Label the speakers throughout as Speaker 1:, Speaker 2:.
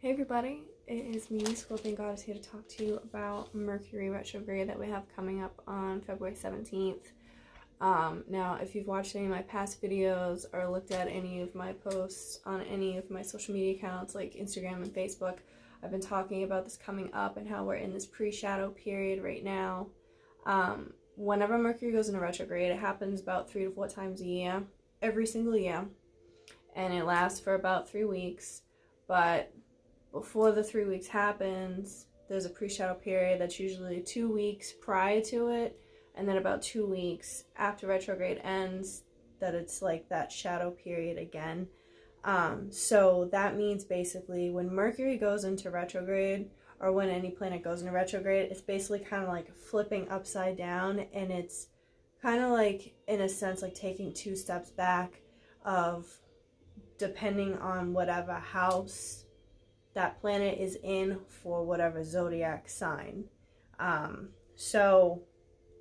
Speaker 1: Hey everybody, it is me, Scorpion Goddess, here to talk to you about Mercury retrograde that we have coming up on February 17th. Now, if you've watched any of my past videos or looked at any of my posts on any of my social media accounts like Instagram and Facebook, I've been talking about this coming up and how we're in this pre-shadow period right now. Whenever Mercury goes into retrograde, it happens about 3 to 4 times a year, every single year, and it lasts for about 3 weeks, but before the 3 weeks happens, there's a pre-shadow period that's usually 2 weeks prior to it, and then about 2 weeks after retrograde ends, that it's like that shadow period again. So that means basically when Mercury goes into retrograde, or when any planet goes into retrograde, it's basically kind of like flipping upside down, and it's kind of like, in a sense, like taking 2 steps back of, depending on whatever house that planet is in for whatever zodiac sign. So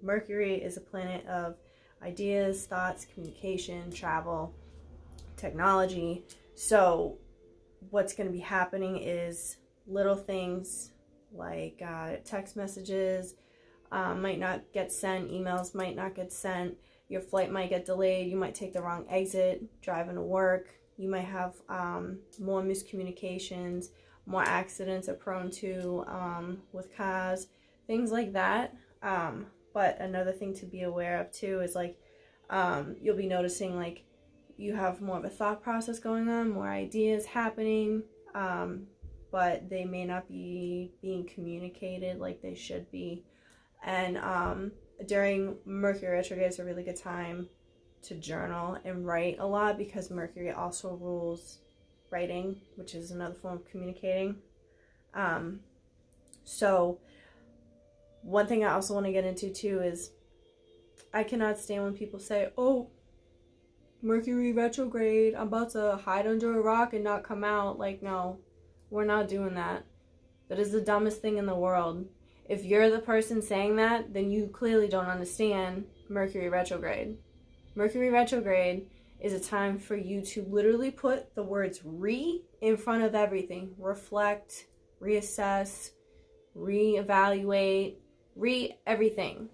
Speaker 1: Mercury is a planet of ideas, thoughts, communication, travel, technology. So what's going to be happening is little things like text messages might not get sent, emails might not get sent, your flight might get delayed, you might take the wrong exit driving to work. You might have more miscommunications, more accidents are prone to with cars, things like that. But another thing to be aware of too is like you'll be noticing like you have more of a thought process going on, more ideas happening, but they may not be being communicated like they should be. And during Mercury retrograde, it's a really good time to journal and write a lot, because Mercury also rules writing, which is another form of communicating. So one thing I also want to get into too is I cannot stand when people say, oh, Mercury retrograde, I'm about to hide under a rock and not come out. Like, no, we're not doing that. That is the dumbest thing in the world. If you're the person saying that, then you clearly don't understand Mercury retrograde. Mercury retrograde is a time for you to literally put the words re in front of everything. Reflect, reassess, reevaluate, everything.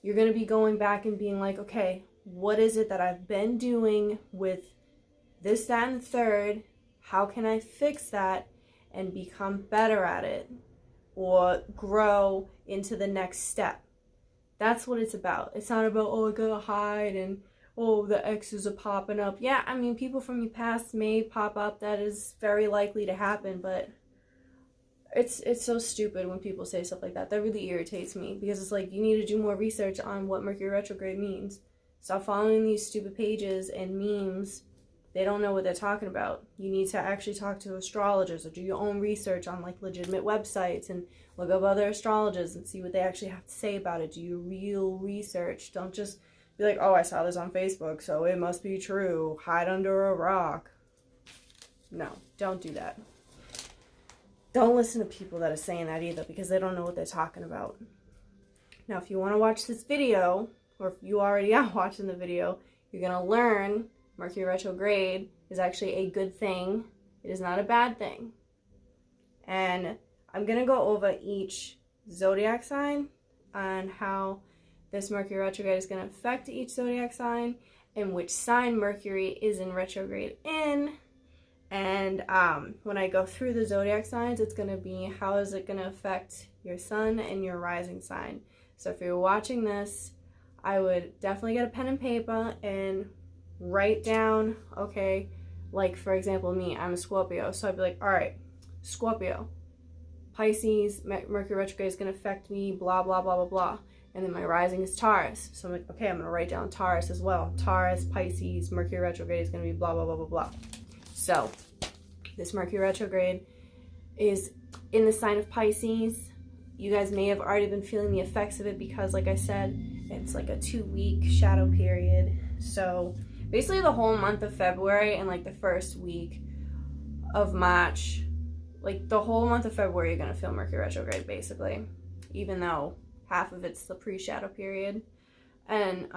Speaker 1: You're going to be going back and being like, okay, what is it that I've been doing with this, that, and the third? How can I fix that and become better at it, or grow into the next step? That's what it's about. It's not about, oh, I gotta hide and, oh, the exes are popping up. Yeah, I mean, people from your past may pop up. That is very likely to happen, but it's so stupid when people say stuff like that. That really irritates me, because it's like, you need to do more research on what Mercury retrograde means. Stop following these stupid pages and memes. They don't know what they're talking about. You need to actually talk to astrologers or do your own research on like legitimate websites and look up other astrologers and see what they actually have to say about it. Do your real research. Don't just be like, oh, I saw this on Facebook, so it must be true. Hide under a rock. No, don't do that. Don't listen to people that are saying that either, because they don't know what they're talking about. Now, if you want to watch this video, or if you already are watching the video, you're going to learn Mercury retrograde is actually a good thing. It is not a bad thing. And I'm going to go over each zodiac sign and how this Mercury retrograde is going to affect each zodiac sign and which sign Mercury is in retrograde in. And when I go through the zodiac signs, it's going to be how is it going to affect your sun and your rising sign. So if you're watching this, I would definitely get a pen and paper and write down, okay, like for example, me, I'm a Scorpio, so I'd be like, all right, Scorpio, Pisces, Mercury retrograde is going to affect me, blah, blah, blah, blah, blah. And then my rising is Taurus, so I'm like, okay, I'm going to write down Taurus as well. Taurus, Pisces, Mercury retrograde is going to be blah, blah, blah, blah, blah. So this Mercury retrograde is in the sign of Pisces. You guys may have already been feeling the effects of it, because like I said, it's like a 2-week shadow period. So basically the whole month of February and like the first week of March, like the whole month of February, you're going to feel Mercury retrograde basically, even though half of it's the pre-shadow period. And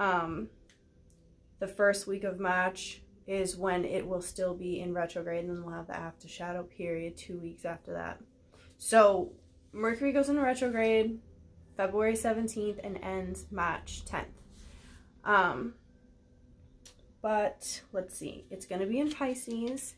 Speaker 1: the first week of March is when it will still be in retrograde, and then we'll have the after shadow period 2 weeks after that. So Mercury goes into retrograde February 17th and ends March 10th. But let's see, it's going to be in Pisces,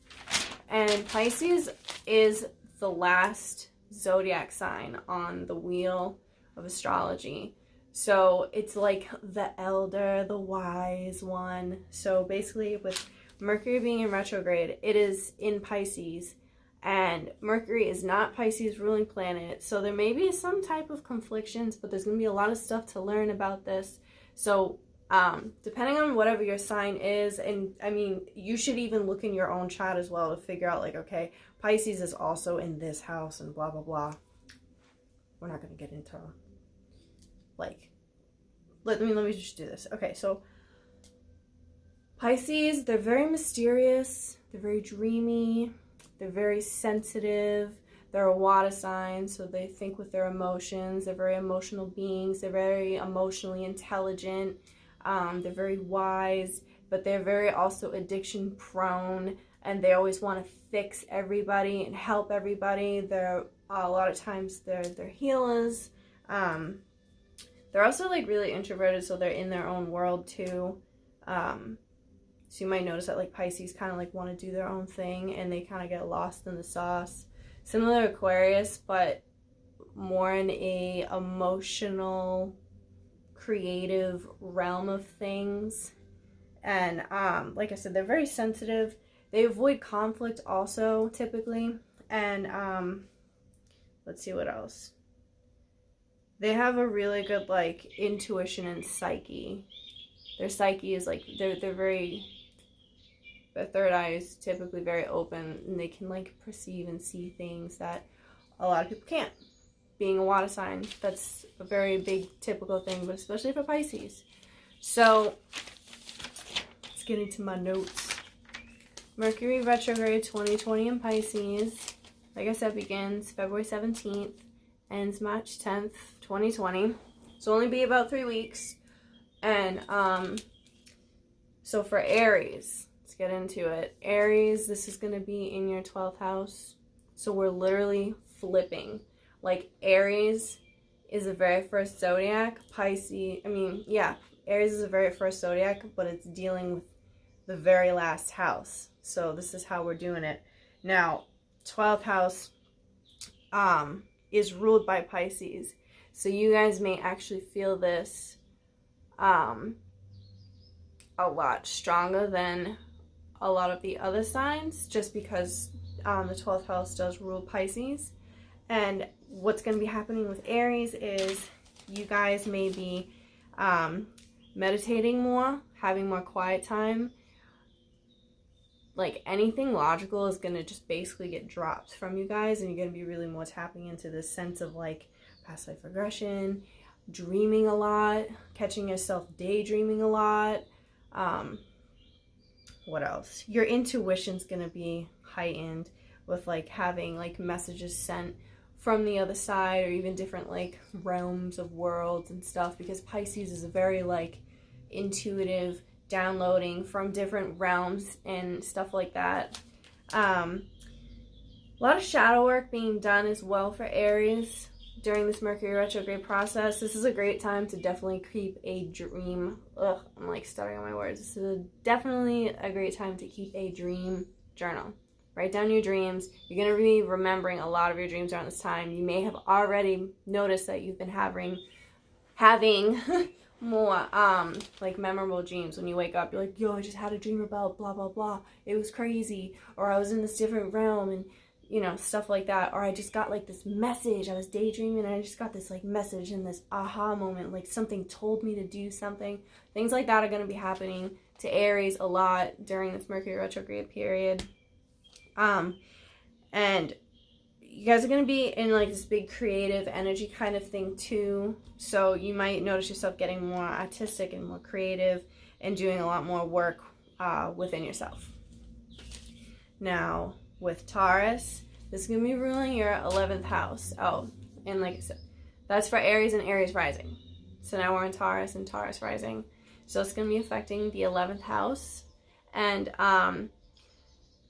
Speaker 1: and Pisces is the last zodiac sign on the wheel of astrology. So it's like the elder, the wise one. So basically with Mercury being in retrograde, it is in Pisces, and Mercury is not Pisces ruling planet. So there may be some type of conflictions, but there's going to be a lot of stuff to learn about this. So depending on whatever your sign is, and I mean, you should even look in your own chart as well to figure out like, okay, Pisces is also in this house and blah, blah, blah. We're not going to get into like, let me just do this. Okay, so Pisces, they're very mysterious, they're very dreamy, they're very sensitive, they're a water sign, so they think with their emotions, they're very emotional beings, they're very emotionally intelligent, they're very wise, but they're very also addiction prone, and they always want to fix everybody and help everybody. They're a lot of times they're healers. They're also like really introverted, so they're in their own world too. So you might notice that like Pisces kind of like want to do their own thing, and they kind of get lost in the sauce. Similar to Aquarius, but more in a emotional, creative realm of things. And like I said, they're very sensitive. They avoid conflict also typically. And let's see what else. They have a really good like intuition and psyche. Their psyche is like they're very, their third eye is typically very open, and they can like perceive and see things that a lot of people can't. Being a water sign, that's a very big typical thing, but especially for Pisces. So let's get into my notes. Mercury retrograde 2020 in Pisces, like I said, begins February 17th, ends March 10th, 2020. So only be about 3 weeks. And so for Aries, let's get into it. Aries, this is going to be in your 12th house. So we're literally flipping. Like Aries is the very first zodiac. Aries is the very first zodiac, but it's dealing with the very last house. So this is how we're doing it. Now, 12th house is ruled by Pisces. So you guys may actually feel this a lot stronger than a lot of the other signs, just because the 12th house does rule Pisces. And what's going to be happening with Aries is you guys may be meditating more, having more quiet time. Like anything logical is going to just basically get dropped from you guys, and you're going to be really more tapping into this sense of like past life regression, dreaming a lot, catching yourself daydreaming a lot. What else? Your intuition's going to be heightened with like having like messages sent from the other side, or even different like realms of worlds and stuff, because Pisces is a very like intuitive, downloading from different realms and stuff like that. A lot of shadow work being done as well for Aries during this Mercury retrograde process. This is a great time to definitely keep a dream. I'm like stuttering on my words. This is definitely a great time to keep a dream journal. Write down your dreams. You're going to be remembering a lot of your dreams around this time. You may have already noticed that you've been having more like memorable dreams. When you wake up, you're like, yo, I just had a dream about blah blah blah, it was crazy, or I was in this different realm, and you know, stuff like that. Or I just got like this message, I was daydreaming and I just got this like message and this aha moment, like something told me to do something. Things like that are going to be happening to Aries a lot during this Mercury retrograde period. And you guys are going to be in like this big creative energy kind of thing too. So you might notice yourself getting more artistic and more creative and doing a lot more work within yourself. Now, with Taurus, this is going to be ruling your 11th house. Oh, and like I said, that's for Aries and Aries rising. So now we're in Taurus and Taurus rising. So it's going to be affecting the 11th house. And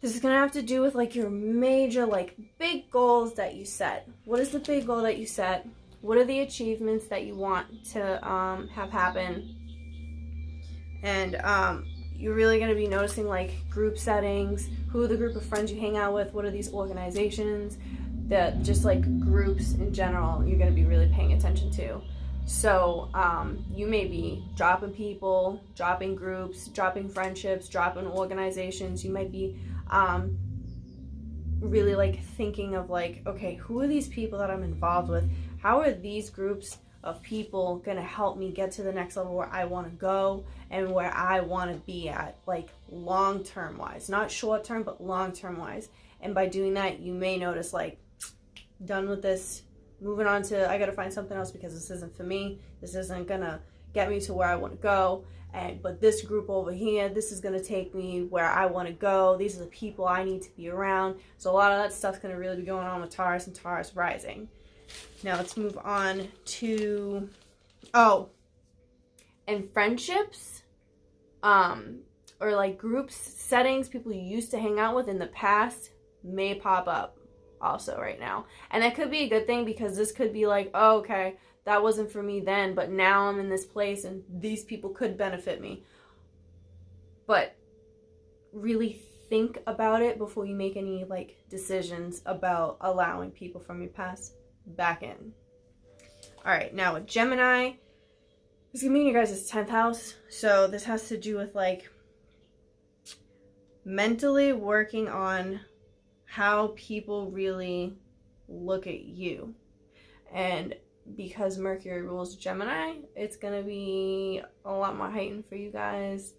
Speaker 1: this is going to have to do with like your major, like big goals that you set. What is the big goal that you set? What are the achievements that you want to have happen? And you're really going to be noticing like group settings, who are the group of friends you hang out with, what are these organizations, that just like groups in general you're going to be really paying attention to. So you may be dropping people, dropping groups, dropping friendships, dropping organizations. You might be really like thinking of like, okay, who are these people that I'm involved with? How are these groups of people gonna help me get to the next level where I want to go and where I want to be at, like long-term wise, not short-term, but long-term wise. And by doing that, you may notice like, done with this, moving on to, I gotta find something else because this isn't for me. This isn't gonna get me to where I want to go. But this group over here, this is gonna take me where I want to go. These are the people I need to be around. So a lot of that stuff's gonna really be going on with Taurus and Taurus rising. Now let's move on to, and friendships, or like groups, settings, people you used to hang out with in the past may pop up also right now. And that could be a good thing because this could be like, oh, okay, that wasn't for me then, but now I'm in this place and these people could benefit me. But really think about it before you make any like decisions about allowing people from your past back in. All right, now with Gemini, this is gonna be in your guys' 10th house. So this has to do with like mentally working on how people really look at you. And because Mercury rules Gemini, it's gonna be a lot more heightened for you guys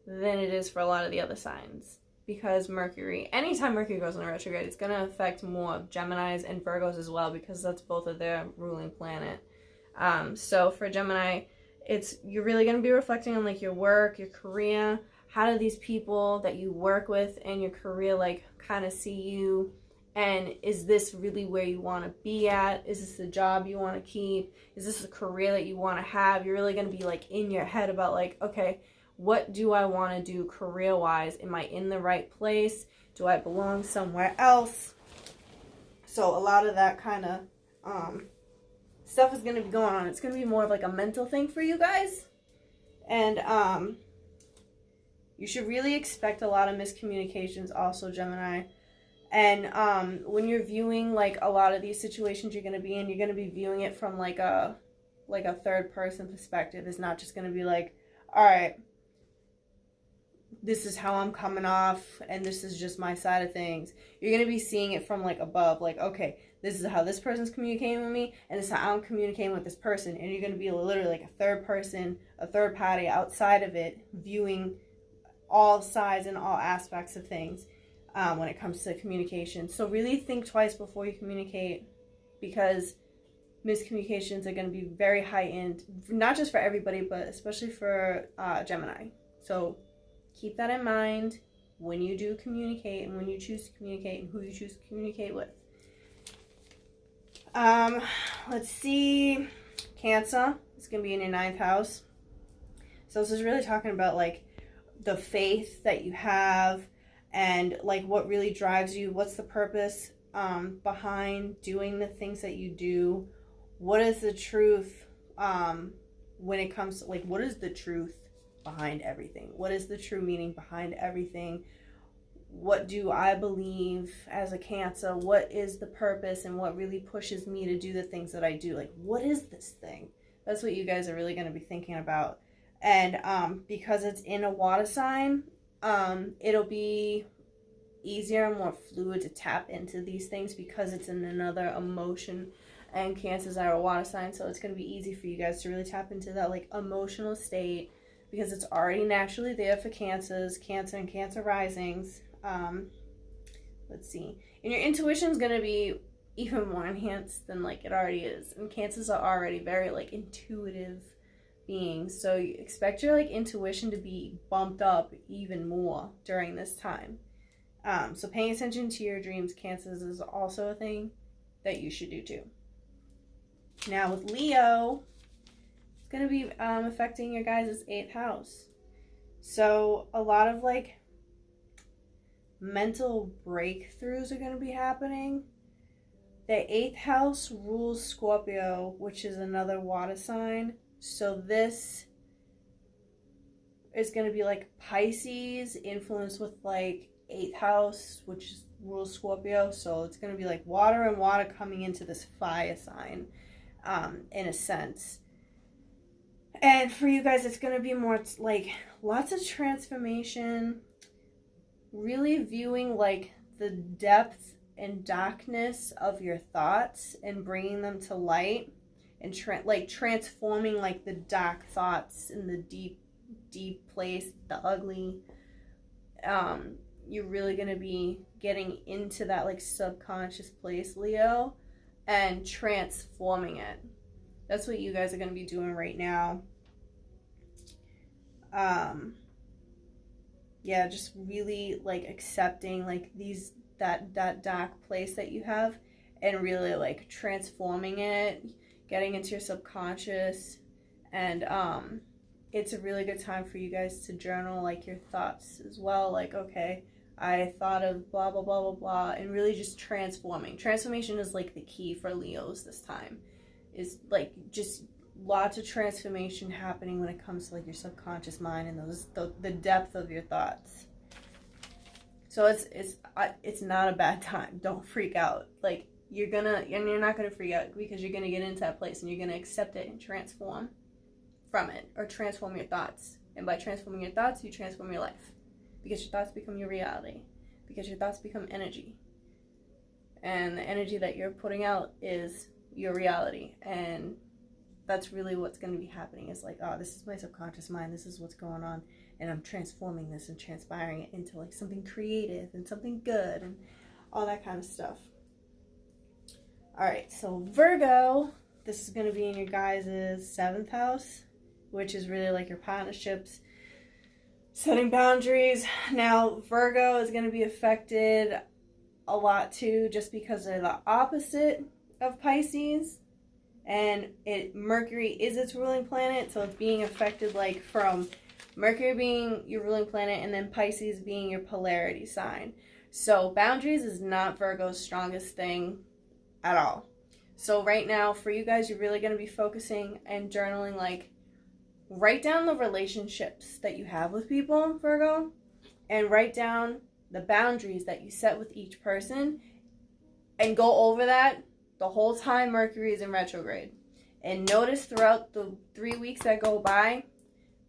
Speaker 1: than it is for a lot of the other signs. Because Mercury, anytime Mercury goes in a retrograde, it's going to affect more of Geminis and Virgos as well, because that's both of their ruling planet. So for Gemini, you're really going to be reflecting on like your work, your career. How do these people that you work with and your career like kind of see you? And is this really where you want to be at? Is this the job you want to keep? Is this the career that you want to have? You're really going to be like in your head about like, okay, what do I want to do career-wise? Am I in the right place? Do I belong somewhere else? So a lot of that kind of stuff is going to be going on. It's going to be more of like a mental thing for you guys. And you should really expect a lot of miscommunications also, Gemini. And when you're viewing like a lot of these situations you're going to be in, you're going to be viewing it from like a third person perspective. It's not just going to be like, all right, this is how I'm coming off and this is just my side of things. You're going to be seeing it from like above, like, okay, this is how this person's communicating with me and this is how I'm communicating with this person. And you're going to be literally like a third person, a third party outside of it, viewing all sides and all aspects of things when it comes to communication. So really think twice before you communicate, because miscommunications are going to be very heightened, not just for everybody, but especially for Gemini. So keep that in mind when you do communicate and when you choose to communicate and who you choose to communicate with. Let's see. Cancer. It's going to be in your 9th house. So this is really talking about like the faith that you have and like what really drives you. What's the purpose behind doing the things that you do? What is the truth when it comes to like, what is the truth behind everything? What is the true meaning behind everything? What do I believe as a Cancer? What is the purpose and what really pushes me to do the things that I do? Like, what is this thing? That's what you guys are really going to be thinking about. And because it's in a water sign, it'll be easier and more fluid to tap into these things because it's in another emotion. And Cancers are a water sign, so it's going to be easy for you guys to really tap into that like emotional state, because it's already naturally there for Cancers, Cancer and Cancer risings. Let's see. And your intuition is going to be even more enhanced than like it already is. And Cancers are already very like intuitive beings. So you expect your like intuition to be bumped up even more during this time. So paying attention to your dreams, Cancers, is also a thing that you should do too. Now with Leo, it's going to be affecting your guys' 8th house. So a lot of like mental breakthroughs are going to be happening. The 8th house rules Scorpio, which is another water sign. So this is going to be like Pisces influenced with like 8th house, which rules Scorpio. So it's going to be like water and water coming into this fire sign, in a sense. And for you guys, it's going to be more like lots of transformation, really viewing like the depth and darkness of your thoughts and bringing them to light, and transforming like the dark thoughts in the deep place, the ugly. You're really going to be getting into that like subconscious place, Leo, and transforming it. That's what you guys are going to be doing right now. Yeah, just really like accepting like that dark place that you have, and really like transforming it, getting into your subconscious. And it's a really good time for you guys to journal like your thoughts as well, like, okay, I thought of blah blah blah blah blah, and really just transformation is like the key for Leos this time, is like just lots of transformation happening when it comes to like your subconscious mind and the depth of your thoughts. So it's not a bad time. Don't freak out. Like you're not gonna freak out, because you're gonna get into that place and you're gonna accept it and transform from it, or transform your thoughts. And by transforming your thoughts, you transform your life, because your thoughts become your reality, because your thoughts become energy, and the energy that you're putting out is your reality. And that's really what's going to be happening, is like, oh, this is my subconscious mind, this is what's going on, and I'm transforming this and transpiring it into like something creative and something good and all that kind of stuff. All right, so Virgo, this is going to be in your guys' 7th house, which is really like your partnerships, setting boundaries. Now Virgo is going to be affected a lot too, just because they're the opposite of Pisces. And Mercury is its ruling planet, so it's being affected like from Mercury being your ruling planet and then Pisces being your polarity sign. So boundaries is not Virgo's strongest thing at all. So right now for you guys, you're really going to be focusing and journaling, like write down the relationships that you have with people, Virgo, and write down the boundaries that you set with each person, and go over that the whole time Mercury is in retrograde. And notice throughout the 3 weeks that go by,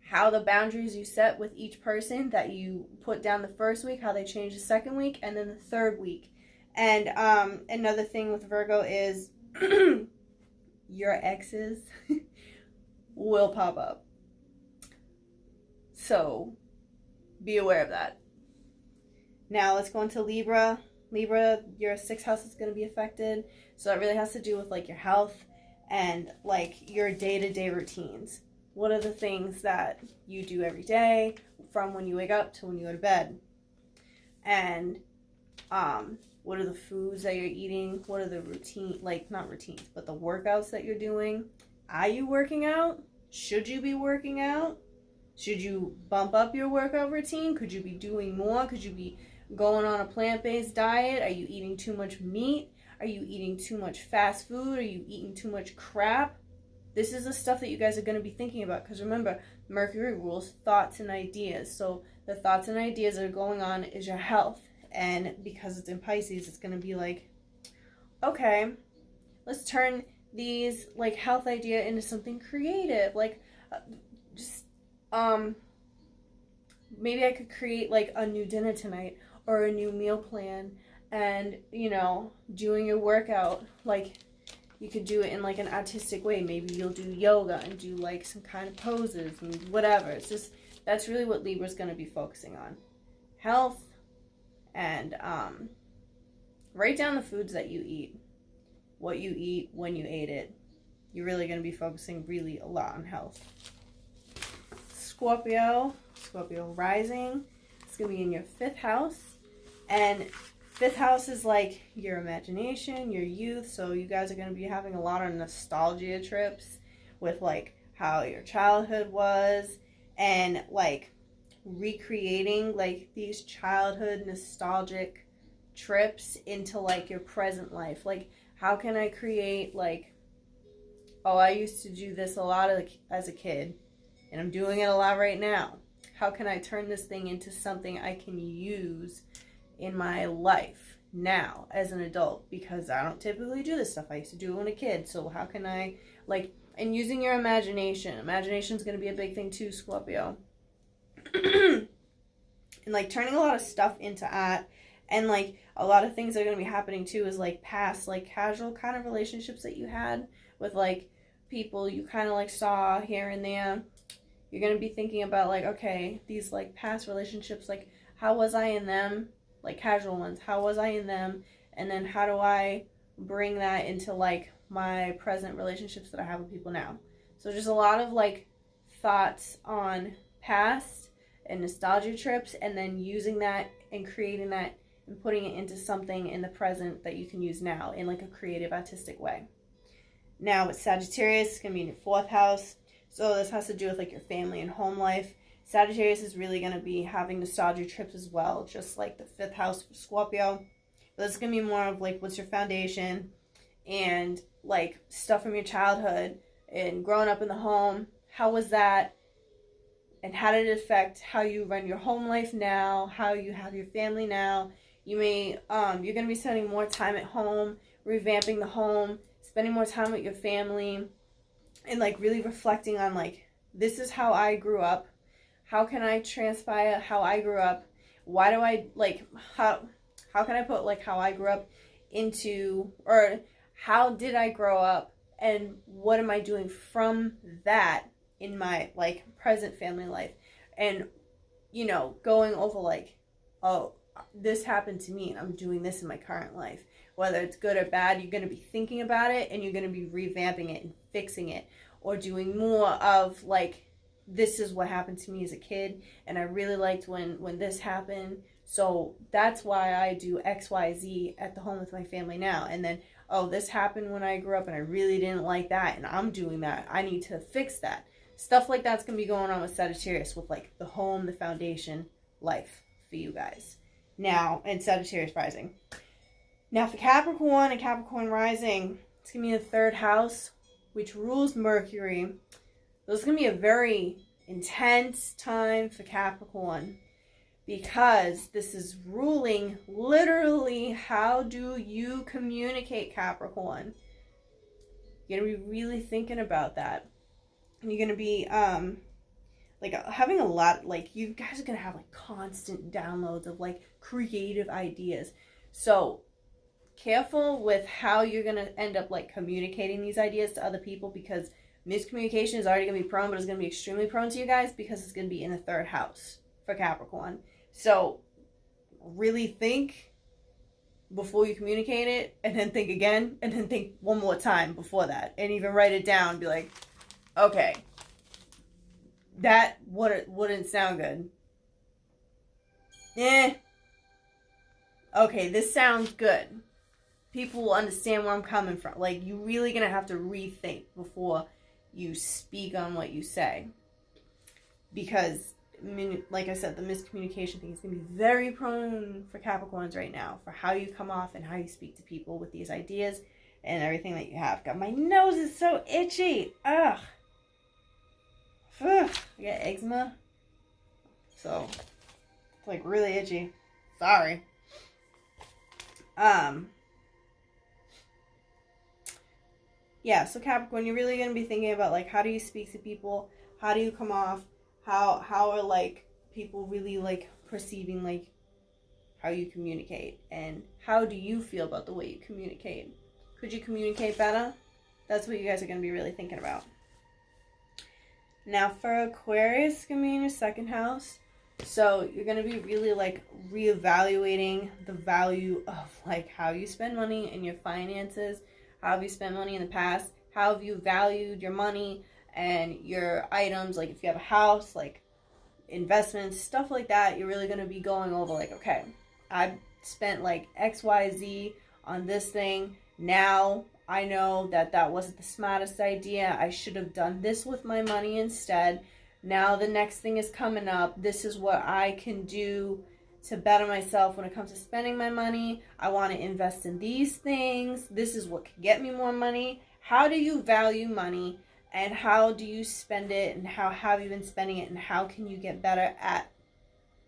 Speaker 1: how the boundaries you set with each person that you put down the first week, how they change the second week, and then the third week. And another thing with Virgo is your exes will pop up. So be aware of that. Now let's go into Libra. Libra, your 6th house is going to be affected. So it really has to do with like your health and like your day-to-day routines. What are the things that you do every day, from when you wake up to when you go to bed? And what are the foods that you're eating? What are the not routines, but the workouts that you're doing? Are you working out? Should you be working out? Should you bump up your workout routine? Could you be doing more? Could you be going on a plant-based diet? Are you eating too much meat? Are you eating too much fast food? Are you eating too much crap? This is the stuff that you guys are going to be thinking about, because remember, Mercury rules thoughts and ideas. So the thoughts and ideas that are going on is your health. And because it's in Pisces, it's going to be like, okay, let's turn these like health idea into something creative. Like maybe I could create like a new dinner tonight, or a new meal plan. And, doing your workout, like, you could do it in, like, an artistic way. Maybe you'll do yoga and do, like, some kind of poses and whatever. It's just, that's really what Libra's going to be focusing on. Health, and write down the foods that you eat. What you eat, when you ate it. You're really going to be focusing really a lot on health. Scorpio rising. It's going to be in your 5th house. And 5th house is like your imagination, your youth. So you guys are going to be having a lot of nostalgia trips with like how your childhood was, and like recreating like these childhood nostalgic trips into like your present life. Like, how can I create like, oh, I used to do this a lot as a kid, and I'm doing it a lot right now. How can I turn this thing into something I can use in my life now as an adult? Because I don't typically do this stuff. I used to do it when a kid. So how can I, like, and using your imagination. Imagination is going to be a big thing too, Scorpio. And like turning a lot of stuff into art. And like a lot of things that are going to be happening too is like past, like casual kind of relationships that you had with like people you kind of like saw here and there. You're going to be thinking about like, okay, these like past relationships, like how was I in them? Like casual ones, how was I in them? And then how do I bring that into like my present relationships that I have with people now? So just a lot of like thoughts on past and nostalgia trips, and then using that and creating that and putting it into something in the present that you can use now in like a creative, artistic way. Now with Sagittarius, it's going to be in your 4th house. So this has to do with like your family and home life. Sagittarius is really going to be having nostalgia trips as well, just like the 5th house for Scorpio. But it's going to be more of like, what's your foundation and like stuff from your childhood and growing up in the home. How was that? And how did it affect how you run your home life now, how you have your family now? You may, you're going to be spending more time at home, revamping the home, spending more time with your family, and like really reflecting on like, this is how I grew up. How can I transpire how I grew up? Why do I like, how can I put like how I grew up into, or how did I grow up and what am I doing from that in my like present family life? And, you know, going over like, oh, this happened to me and I'm doing this in my current life. Whether it's good or bad, you're going to be thinking about it and you're going to be revamping it and fixing it, or doing more of like, this is what happened to me as a kid and I really liked when this happened. So that's why I do XYZ at the home with my family now. And then, oh, this happened when I grew up and I really didn't like that and I'm doing that. I need to fix that. Stuff like that's going to be going on with Sagittarius, with like the home, the foundation, life for you guys. Now, and Sagittarius rising. Now for Capricorn and Capricorn rising, it's going to be in the 3rd house, which rules Mercury. So it's going to be a very intense time for Capricorn, because this is ruling literally how do you communicate, Capricorn. You're going to be really thinking about that. And you're going to be like having a lot, like you guys are going to have like constant downloads of like creative ideas. So careful with how you're going to end up like communicating these ideas to other people, because miscommunication is already going to be prone, but it's going to be extremely prone to you guys because it's going to be in the 3rd house for Capricorn. So really think before you communicate it, and then think again, and then think one more time before that, and even write it down. Be like, okay, that wouldn't sound good. Okay, this sounds good. People will understand where I'm coming from. Like, you're really going to have to rethink before you speak on what you say. Because, like I said, the miscommunication thing is going to be very prone for Capricorns right now, for how you come off and how you speak to people with these ideas and everything that you have. God, my nose is so itchy. Ugh. I got eczema. So, it's like really itchy. Sorry. Yeah, so Capricorn, you're really going to be thinking about, like, how do you speak to people? How do you come off? How are, like, people really, like, perceiving, like, how you communicate? And how do you feel about the way you communicate? Could you communicate better? That's what you guys are going to be really thinking about. Now, for Aquarius, it's going to be in your 2nd house. So you're going to be really, like, reevaluating the value of, like, how you spend money and your finances. How have you spent money in the past? How have you valued your money and your items? Like, if you have a house, like, investments, stuff like that, you're really going to be going over, like, okay, I've spent, like, XYZ on this thing. Now I know that that wasn't the smartest idea. I should have done this with my money instead. Now the next thing is coming up. This is what I can do to better myself when it comes to spending my money. I want to invest in these things. This is what can get me more money. How do you value money, and how do you spend it, and how have you been spending it, and how can you get better at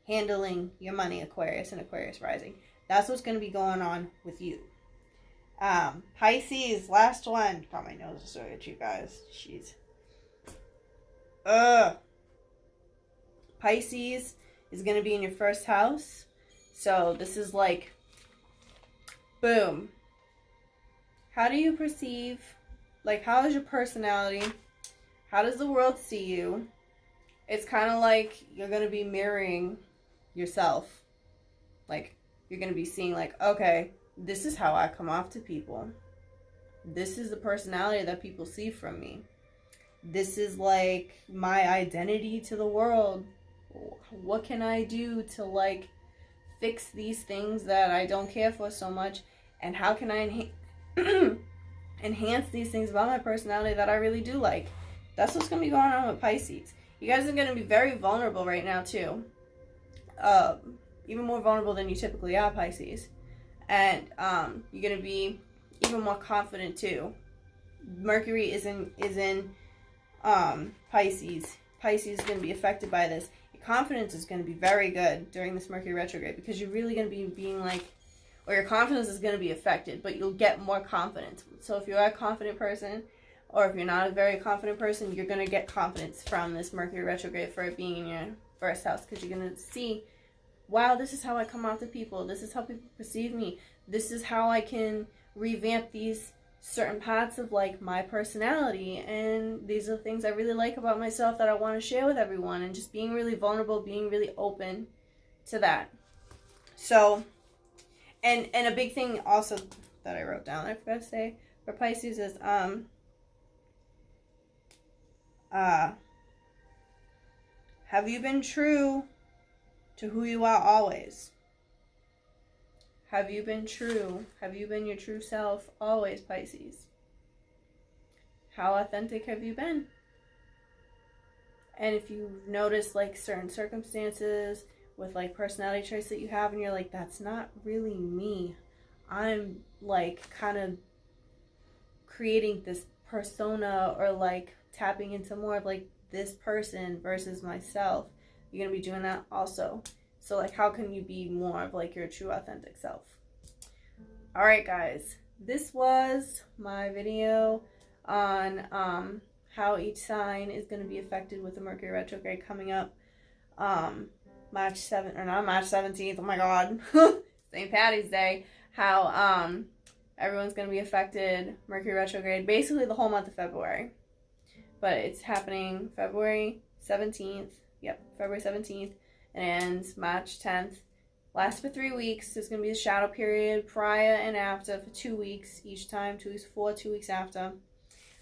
Speaker 1: handling your money, Aquarius and Aquarius rising? That's what's going to be going on with you. Pisces, last one. God, my nose is so itchy, you guys. Jeez. Pisces is going to be in your first house. So this is like, boom. How do you perceive, like, how is your personality? How does the world see you? It's kind of like you're going to be mirroring yourself. Like, you're going to be seeing, like, okay, this is how I come off to people. This is the personality that people see from me. This is like my identity to the world. What can I do to like fix these things that I don't care for so much? And how can I enhance these things about my personality that I really do like? That's what's going to be going on with Pisces. You guys are going to be very vulnerable right now too. Even more vulnerable than you typically are, Pisces. And you're going to be even more confident too. Mercury is in Pisces. Pisces is going to be affected by this. Your confidence is going to be very good during this Mercury retrograde, because you're really going to be being like, or your confidence is going to be affected, but you'll get more confidence. So if you're a confident person, or if you're not a very confident person, you're going to get confidence from this Mercury retrograde for it being in your first house, because you're going to see, wow, this is how I come off to people. This is how people perceive me. This is how I can revamp these certain parts of like my personality, and these are the things I really like about myself that I want to share with everyone, and just being really vulnerable, being really open to that. So, and a big thing also that I wrote down, I forgot to say, for Pisces is have you been true to who you are always? Have you been true? Have you been your true self always, Pisces? How authentic have you been? And if you've noticed like certain circumstances with like personality traits that you have, and you're like, that's not really me. I'm like kind of creating this persona, or like tapping into more of like this person versus myself. You're going to be doing that also. So, like, how can you be more of, like, your true, authentic self? All right, guys. This was my video on how each sign is going to be affected with the Mercury retrograde coming up March 7th, or not March 17th. Oh, my God. St. Patty's Day. How everyone's going to be affected. Mercury retrograde. Basically, the whole month of February. But it's happening February 17th. Yep, February 17th. And March 10th. Lasts for 3 weeks. There's going to be a shadow period prior and after for 2 weeks each time. 2 weeks before, 2 weeks after.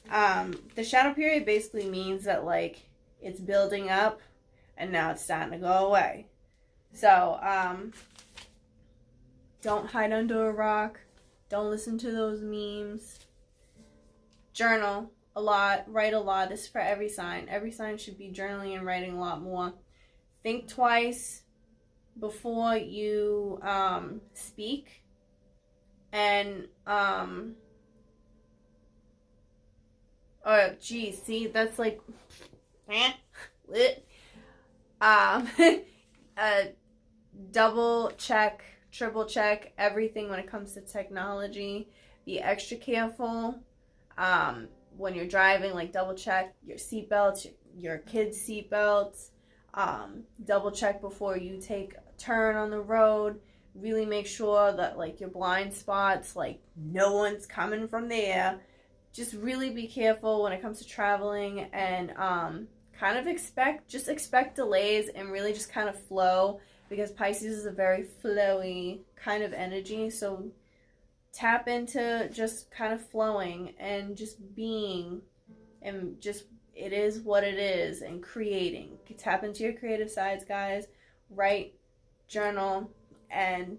Speaker 1: The shadow period basically means that, like, it's building up and now it's starting to go away. So, don't hide under a rock. Don't listen to those memes. Journal a lot. Write a lot. This is for every sign. Every sign should be journaling and writing a lot more. Think twice before you speak, and oh geez, see, that's like double check, triple check everything when it comes to technology. Be extra careful when you're driving. Like, double check your seatbelts, your kids' seatbelts. Double check before you take a turn on the road. Really make sure that, like, your blind spots, like, no one's coming from there. Just really be careful when it comes to traveling, and kind of expect delays, and really just kind of flow, because Pisces is a very flowy kind of energy. So tap into just kind of flowing and just being, and just, it is what it is, and creating. Tap into your creative sides, guys. Write, journal, and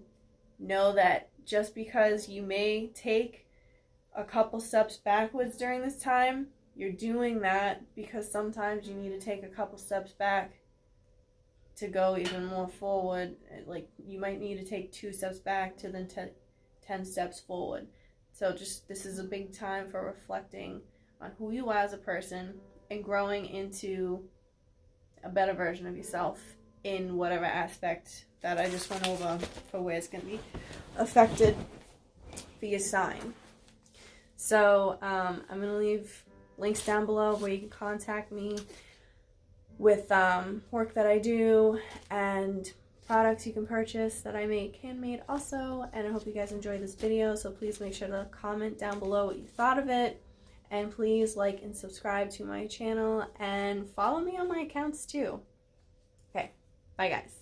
Speaker 1: know that just because you may take a couple steps backwards during this time, you're doing that because sometimes you need to take a couple steps back to go even more forward. Like, you might need to take 2 steps back to then 10 steps forward. So just, this is a big time for reflecting on who you are as a person and growing into a better version of yourself in whatever aspect that I just went over for where it's going to be affected for your sign. So I'm going to leave links down below where you can contact me with work that I do and products you can purchase that I make handmade also. And I hope you guys enjoyed this video, so please make sure to comment down below what you thought of it, and please like and subscribe to my channel and follow me on my accounts too. Okay, bye guys.